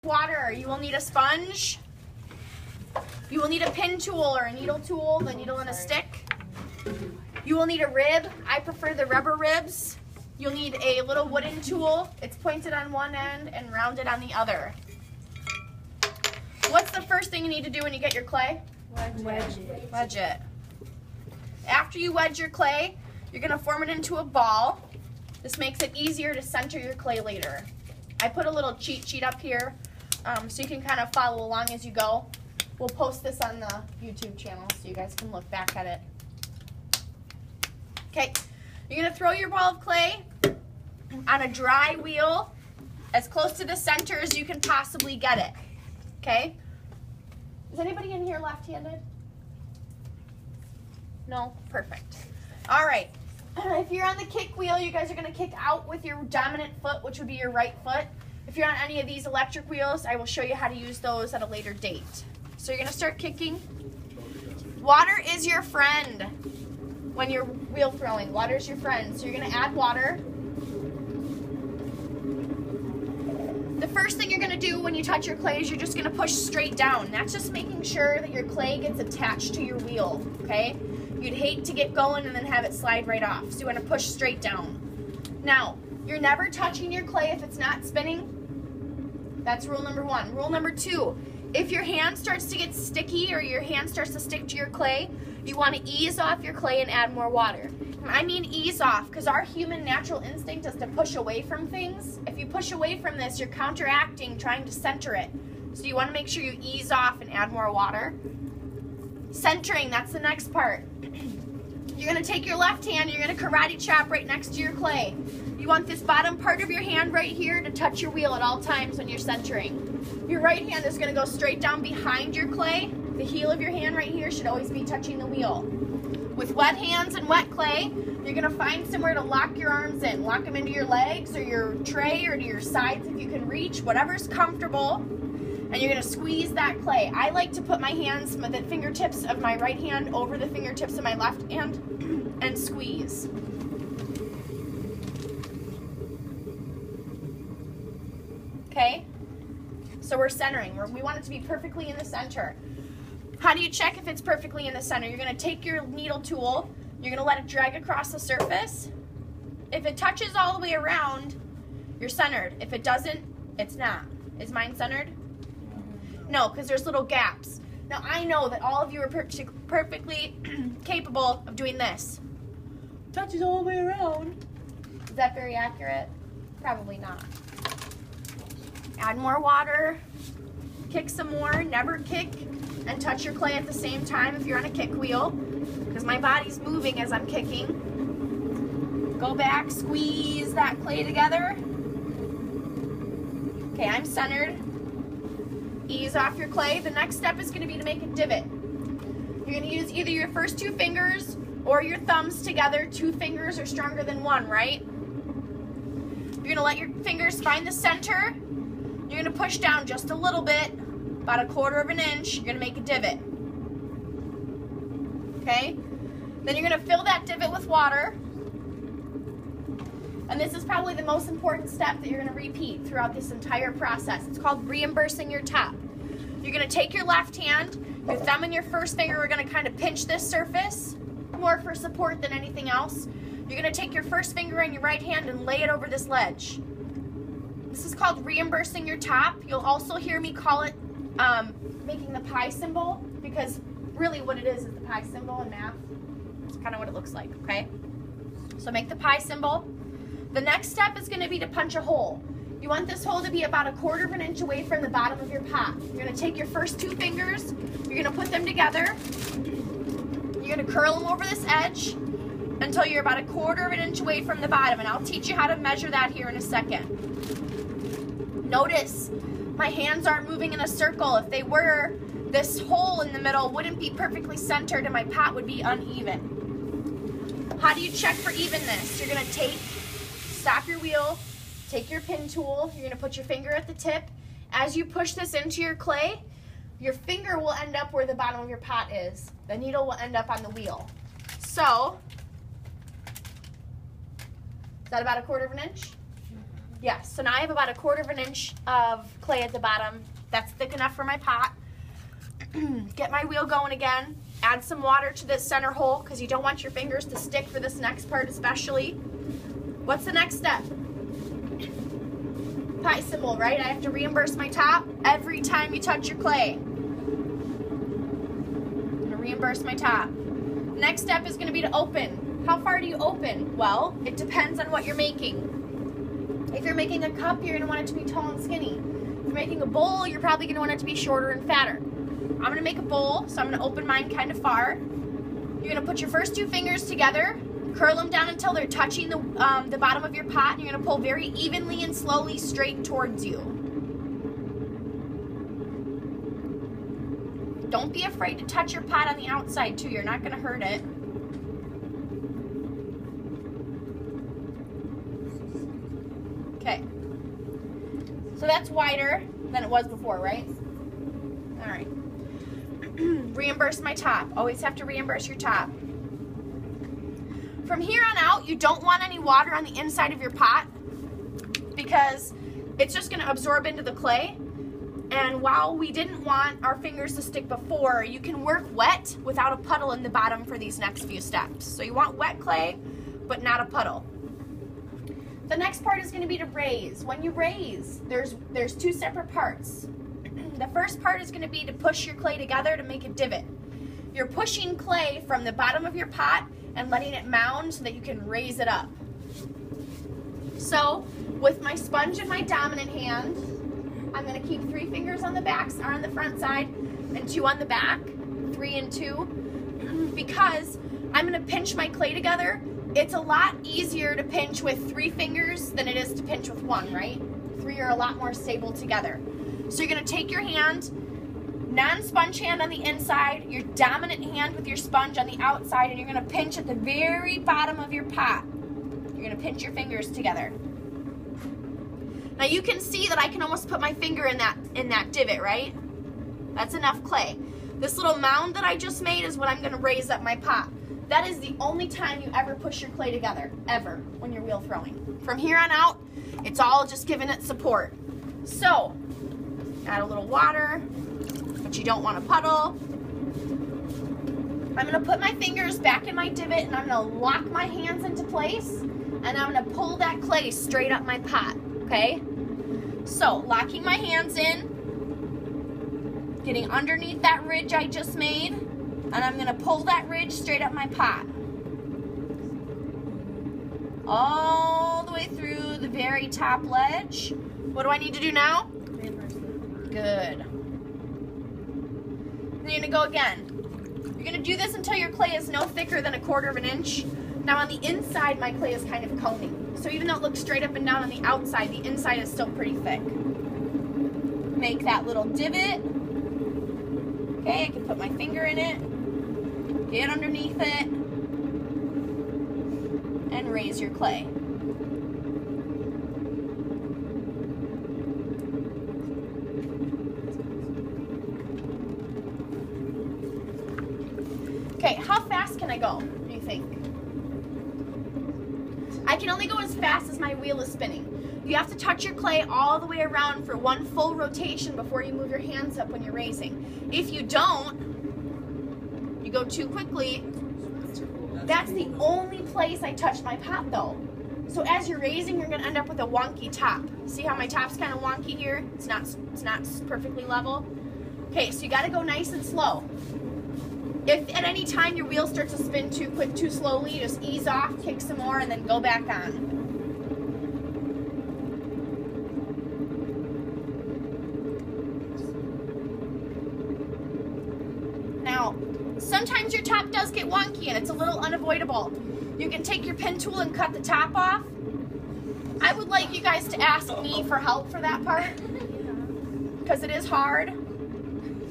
water, you will need a sponge. You will need a pin tool or a needle tool, the needle and a stick. You will need a rib. I prefer the rubber ribs. You'll need a little wooden tool. It's pointed on one end and rounded on the other. What's the first thing you need to do when you get your clay? Wedge it. Wedge it. After you wedge your clay, you're going to form it into a ball. This makes it easier to center your clay later. I put a little cheat sheet up here so you can kind of follow along as you go. We'll post this on the YouTube channel so you guys can look back at it. Okay, you're going to throw your ball of clay on a dry wheel as close to the center as you can possibly get it. Okay? Is anybody in here left-handed? No? Perfect. All right. If you're on the kick wheel, you guys are going to kick out with your dominant foot, which would be your right foot. If you're on any of these electric wheels, I will show you how to use those at a later date. So you're going to start kicking. Water is your friend when you're wheel throwing. Water is your friend. So you're going to add water. The first thing you're going to do when you touch your clay is you're just going to push straight down. That's just making sure that your clay gets attached to your wheel, okay? You'd hate to get going and then have it slide right off. So you want to push straight down. Now, you're never touching your clay if it's not spinning. That's rule number one. Rule number two, if your hand starts to get sticky or your hand starts to stick to your clay, you want to ease off your clay and add more water. I mean ease off because our human natural instinct is to push away from things. If you push away from this, you're counteracting trying to center it. So you want to make sure you ease off and add more water. Centering, that's the next part. You're going to take your left hand, you're going to karate chop right next to your clay. You want this bottom part of your hand right here to touch your wheel at all times when you're centering. Your right hand is going to go straight down behind your clay. The heel of your hand right here should always be touching the wheel. With wet hands and wet clay, you're going to find somewhere to lock your arms in. Lock them into your legs or your tray or to your sides if you can reach, whatever's comfortable. And you're going to squeeze that clay. I like to put my hands, the fingertips of my right hand over the fingertips of my left hand and squeeze. Okay? So we're centering. We want it to be perfectly in the center. How do you check if it's perfectly in the center? You're going to take your needle tool. You're going to let it drag across the surface. If it touches all the way around, you're centered. If it doesn't, it's not. Is mine centered? No, because there's little gaps. Now, I know that all of you are perfectly capable of doing this. Touches all the way around. Is that very accurate? Probably not. Add more water. Kick some more. Never kick and touch your clay at the same time if you're on a kick wheel, because my body's moving as I'm kicking. Go back, squeeze that clay together. Okay, I'm centered. Ease off your clay. The next step is going to be to make a divot. You're going to use either your first two fingers or your thumbs together. Two fingers are stronger than one, right? You're going to let your fingers find the center. You're going to push down just a little bit, about 1/4 inch. You're going to make a divot. Okay? Then you're going to fill that divot with water. And this is probably the most important step that you're going to repeat throughout this entire process. It's called reimbursing your top. You're going to take your left hand, your thumb and your first finger are going to kind of pinch this surface, more for support than anything else. You're going to take your first finger in your right hand and lay it over this ledge. This is called reimbursing your top. You'll also hear me call it making the pi symbol, because really what it is the pi symbol in math. It's kind of what it looks like, okay? So make the pi symbol. The next step is going to be to punch a hole. You want this hole to be about 1/4 inch away from the bottom of your pot. You're going to take your first two fingers, you're going to put them together, you're going to curl them over this edge until you're about 1/4 inch away from the bottom, and I'll teach you how to measure that here in a second. Notice my hands aren't moving in a circle. If they were, this hole in the middle wouldn't be perfectly centered and my pot would be uneven. How do you check for evenness? You're going to stop your wheel, take your pin tool, you're going to put your finger at the tip. As you push this into your clay, your finger will end up where the bottom of your pot is. The needle will end up on the wheel. So, is that about 1/4 inch? Yes, so now I have about 1/4 inch of clay at the bottom. That's thick enough for my pot. Get my wheel going again. Add some water to this center hole because you don't want your fingers to stick for this next part especially. What's the next step? Pi symbol, right? I have to reimburse my top every time you touch your clay. I'm going to reimburse my top. Next step is going to be to open. How far do you open? Well, it depends on what you're making. If you're making a cup, you're going to want it to be tall and skinny. If you're making a bowl, you're probably going to want it to be shorter and fatter. I'm going to make a bowl, so I'm going to open mine kind of far. You're going to put your first 2 fingers together, curl them down until they're touching the bottom of your pot, and you're going to pull very evenly and slowly straight towards you. Don't be afraid to touch your pot on the outside too. You're not going to hurt it. Okay. So that's wider than it was before, right? All right. Reimburse my top. Always have to reimburse your top. From here on out, you don't want any water on the inside of your pot because it's just going to absorb into the clay. And while we didn't want our fingers to stick before, you can work wet without a puddle in the bottom for these next few steps. So you want wet clay, but not a puddle. The next part is going to be to raise. When you raise, there's 2 separate parts. The first part is going to be to push your clay together to make a divot. You're pushing clay from the bottom of your pot and letting it mound so that you can raise it up. So with my sponge in my dominant hand, I'm going to keep 3 fingers on the back or on the front side and 2 on the back, 3 and 2, because I'm going to pinch my clay together. It's a lot easier to pinch with 3 fingers than it is to pinch with 1, right? 3 are a lot more stable together. So you're going to take your hand, non-sponge hand on the inside, your dominant hand with your sponge on the outside, and you're going to pinch at the very bottom of your pot. You're going to pinch your fingers together. Now you can see that I can almost put my finger in that divot, right? That's enough clay. This little mound that I just made is what I'm going to raise up my pot. That is the only time you ever push your clay together, ever, when you're wheel throwing. From here on out, it's all just giving it support. So, add a little water, but you don't want a puddle. I'm going to put my fingers back in my divot and I'm going to lock my hands into place and I'm going to pull that clay straight up my pot, okay? So, locking my hands in, getting underneath that ridge I just made, and I'm going to pull that ridge straight up my pot. All the way through the very top ledge. What do I need to do now? Good. Then you're going to go again. You're going to do this until your clay is no thicker than 1/4 inch. Now on the inside, my clay is kind of coning. So even though it looks straight up and down on the outside, the inside is still pretty thick. Make that little divot. Okay, I can put my finger in it, get underneath it, and raise your clay. Okay, how fast can I go, do you think? I can only go as fast as my wheel is spinning. You have to touch your clay all the way around for 1 full rotation before you move your hands up when you're raising. If you don't, you go too quickly. That's the only place I touch my pot though. So as you're raising, you're gonna end up with a wonky top. See how my top's kind of wonky here? It's not perfectly level. Okay, so you gotta go nice and slow. If at any time your wheel starts to spin too quick, too slowly, just ease off, kick some more, and then go back on. Now, sometimes your top does get wonky and it's a little unavoidable. You can take your pin tool and cut the top off. I would like you guys to ask me for help for that part because it is hard.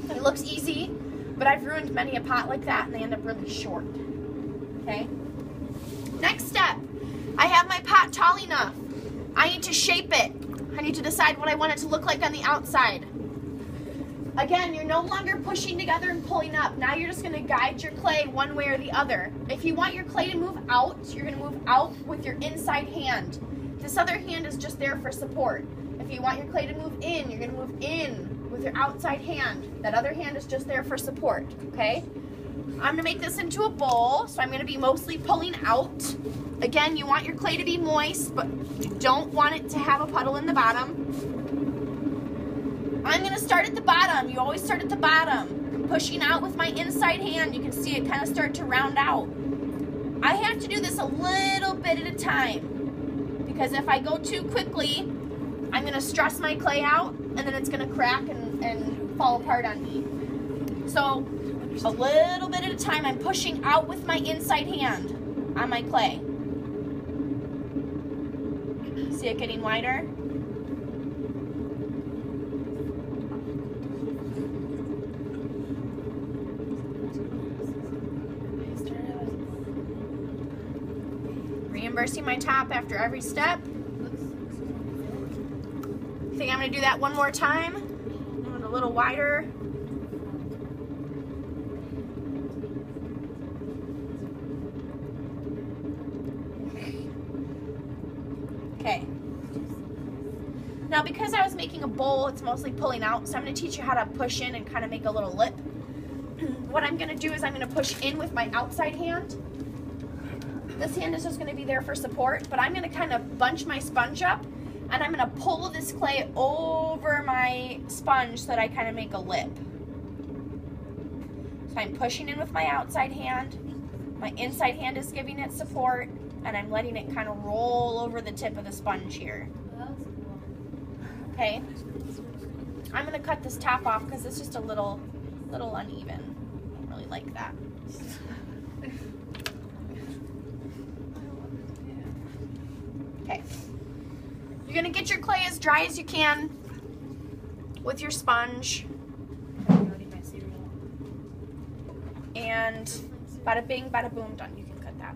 It looks easy, but I've ruined many a pot like that and they end up really short. Okay? Next step, I have my pot tall enough. I need to shape it. I need to decide what I want it to look like on the outside. Again, you're no longer pushing together and pulling up. Now you're just going to guide your clay one way or the other. If you want your clay to move out, you're going to move out with your inside hand. This other hand is just there for support. If you want your clay to move in, you're gonna move in with your outside hand. That other hand is just there for support, okay? I'm gonna make this into a bowl, so I'm gonna be mostly pulling out. Again, you want your clay to be moist, but you don't want it to have a puddle in the bottom. I'm gonna start at the bottom. You always start at the bottom. Pushing out with my inside hand, you can see it kind of start to round out. I have to do this a little bit at a time, because if I go too quickly, I'm gonna stress my clay out, and then it's gonna crack and fall apart on me. So, a little bit at a time, I'm pushing out with my inside hand on my clay. See it getting wider? Reimbursing my top after every step. I think I'm going to do that one more time. A little wider. Okay. Now, because I was making a bowl, it's mostly pulling out, so I'm going to teach you how to push in and kind of make a little lip. What I'm going to do is I'm going to push in with my outside hand. This hand is just going to be there for support, but I'm going to kind of bunch my sponge up, and I'm going to pull this clay over my sponge so that I kind of make a lip. So I'm pushing in with my outside hand, my inside hand is giving it support, and I'm letting it kind of roll over the tip of the sponge here. Okay, I'm going to cut this top off because it's just a little uneven. I don't really like that. Okay, you're going to get your clay as dry as you can with your sponge. And bada bing, bada boom, done. You can cut that.